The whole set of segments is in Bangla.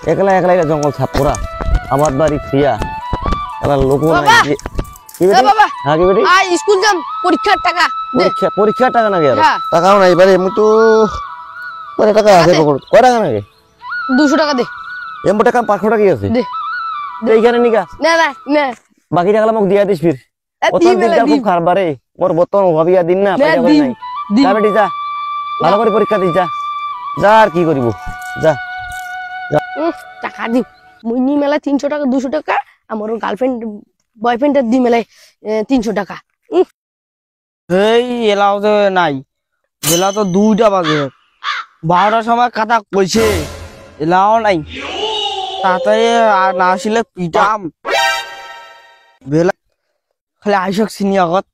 একলা একলাই জঙ্গল সাফ করা আমার বাড়ি ফিয়া এলা লোক নাই কি বেটি বাবা হ্যাঁ কি বেটি আই স্কুল যাম পরীক্ষার টাকা পরীক্ষার টাকা নাকি আর টাকাও নাই বারে আমি তো কত টাকা আছে পকড় কয় টাকা নাকি 200 টাকা দে এমন টাকা 500 টাকা কি আছে দে এইখানে নিকা না না না বাকি টাকা মোক দিয়া দিস ফির কত দিনকাল খুব খারাপ বারে মোর বর্তমান ভাবিয়া দিন না পয়সা করে নাই যা বেটি যা ভালো করে পরীক্ষা দিস যা যা আর কি করিব যা টাকা দি মুইনি মেলা 300 টাকা 200 টাকা আমার গার্লফ্রেন্ড বয়ফ্রেন্ডের দি মেলা 300 টাকা এই এলাও তো নাই বেলা তো 2টা বাজে 12টার সময় কথা কইছে এলাও নাই তাড়াতাড়ি আর না আসলে পিটাম বেলা খালি আইসক চিনি আগত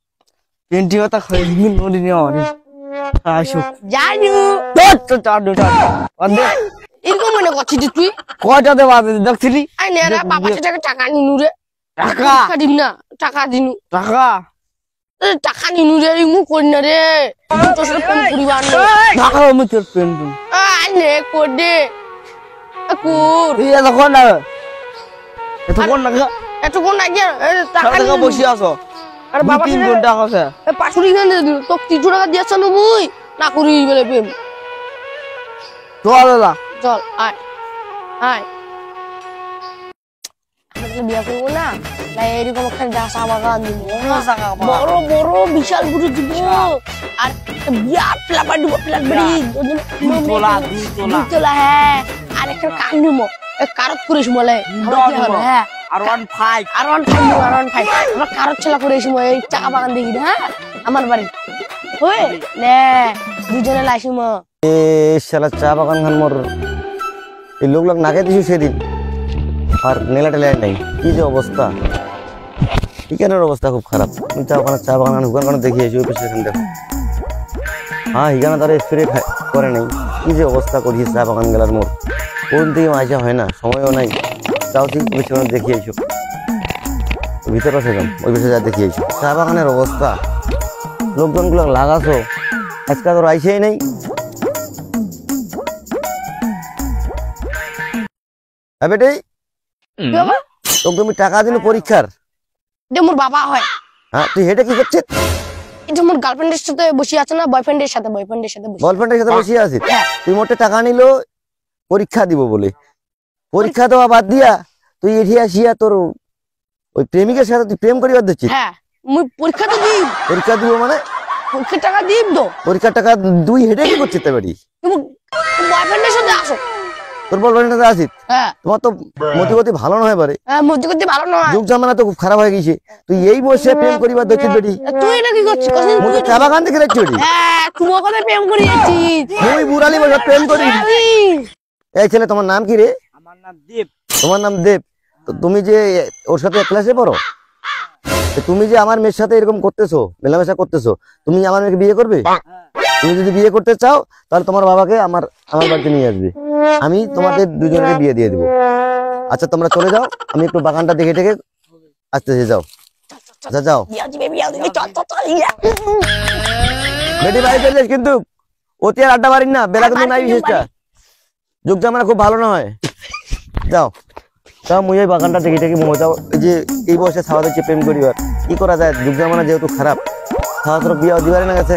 পেন্টি কথা খাই দিন নদী নিয়ে আরে আইসক জানু তো অদে এরকম মনে করছিস তুই কয়টাতে বাজে দেখছিলি আই নে রে বাবা থেকে টাকা নিনু রে টাকা দিম না টাকা দিনু টাকা টাকা নিনু রে মু করি না রে তোর সাথে প্রেম করিবা না টাকা আমি তোর পেন্টি আই নে কর দে কুর এই এখন না এতক্ষণ না এত কোন আগে টাকা টাকা বসে আছো আর বাবা 3 ঘন্টা আছে পাঁচশো টাকা দিল তো 300 টাকা দিয়েছ না মুই না করি বলে প্রেম চল দাদা চল আয় আয় আমরা বিয়া করবো না তাই এরকম একটা চা বাগান দিব বড় বড় বিশাল বড় দিব আর বিয়া প্লাবার দিব প্লাবড়ি তোলা হ্যাঁ আর একটা কান দিব কারত করিস বলে হ্যাঁ R15 আমরা কারত ছেলা করে এসে এই চা বাগান দেখি হ্যাঁ আমার বাড়ি ওই নে দুজনে লাইছি ম এ শালা চা বাগান খান মোর এই লোক নাকে দিছু সেদিন আর নেলা টেলা নাই কি যে অবস্থা এখানের অবস্থা খুব খারাপ আমি চা বাগান হুকান দেখি আছি ওই পিছনে দেখো হ্যাঁ এখানে তারা স্প্রে করে নাই কি যে অবস্থা করিয়েছে চা বাগান গেলার মোর কোন দিকে আসা হয় না সময়ও নাই তাও ঠিক পিছনে দেখি আইছো ভিতরে আছে যাম ওই পিছনে যা দেখি আইছো চা বাগানের অবস্থা লোকজনগুলো লাগাছো আজকাল তোর আইসেই নাই বেটে তোকে আমি টাকা দিন পরীক্ষার মোর বাবা হয় হ্যাঁ তুই হেঁটে কি করছিস এটা মোর গার্লফ্রেন্ডের সাথে বসে আছে না বয়ফ্রেন্ডের সাথে বয়ফ্রেন্ডের সাথে বসে আছিস তুই মোটে টাকা নিল পরীক্ষা দিব বলে পরীক্ষা দেওয়া বাদ দিয়া তুই এটি আসিয়া তোর ওই প্রেমিকের সাথে তুই প্রেম করিবার দিচ্ছিস হ্যাঁ মুই পরীক্ষা তো দিই পরীক্ষা দিব মানে পরীক্ষার টাকা দিই তো পরীক্ষার টাকা তুই হেঁটে কি করছিস তে বাড়ি বয়ফ্রেন্ডের সাথে আসো তোর বয়ফ্রেন্ডের সাথে আসিস হ্যাঁ তোমার তো মতিগতি ভালো নয় পারে হ্যাঁ মতিগতি ভালো নয় যুগ জামানা তো খুব খারাপ হয়ে গেছে তুই এই বয়সে প্রেম করিবার দিচ্ছিস বেটি তুই এটা কি করছিস মুই তো চা বাগান দেখে যাচ্ছি বেটি হ্যাঁ তুমি ওখানে প্রেম করি যাচ্ছিস তুই বুড়ালি বসে প্রেম করিস এই ছেলে তোমার নাম কি রে আমার নাম দীপ তোমার নাম দেব তো তুমি যে ওর সাথে এক ক্লাসে পড়ো তুমি যে আমার মেয়ের সাথে এরকম করতেছো মেলামেশা করতেছো তুমি আমার মেয়েকে বিয়ে করবে তুমি যদি বিয়ে করতে চাও তাহলে তোমার বাবাকে আমার বাড়িতে নিয়ে আসবে আমি তোমাদের দুজনের বিয়ে দিয়ে দিব আচ্ছা তোমরা চলে যাও আমি একটু বাগানটা দেখে দেখে আসতেছি যাও যাও বেটি বাড়ি চলে যাস কিন্তু অতি আর আড্ডা মারিস না বেলা কিন্তু নাই বিশেষটা যুগ জামানা খুব ভালো না হয় যাও তাও মুই এই বাগানটা দেখি দেখি মজাও এই যে এই বয়সে ছাওয়া দিচ্ছে প্রেম করিবার কি করা যায় যুগ জামানা যেহেতু খারাপ ছাওয়া তোর বিয়ে দিবারে না গেছে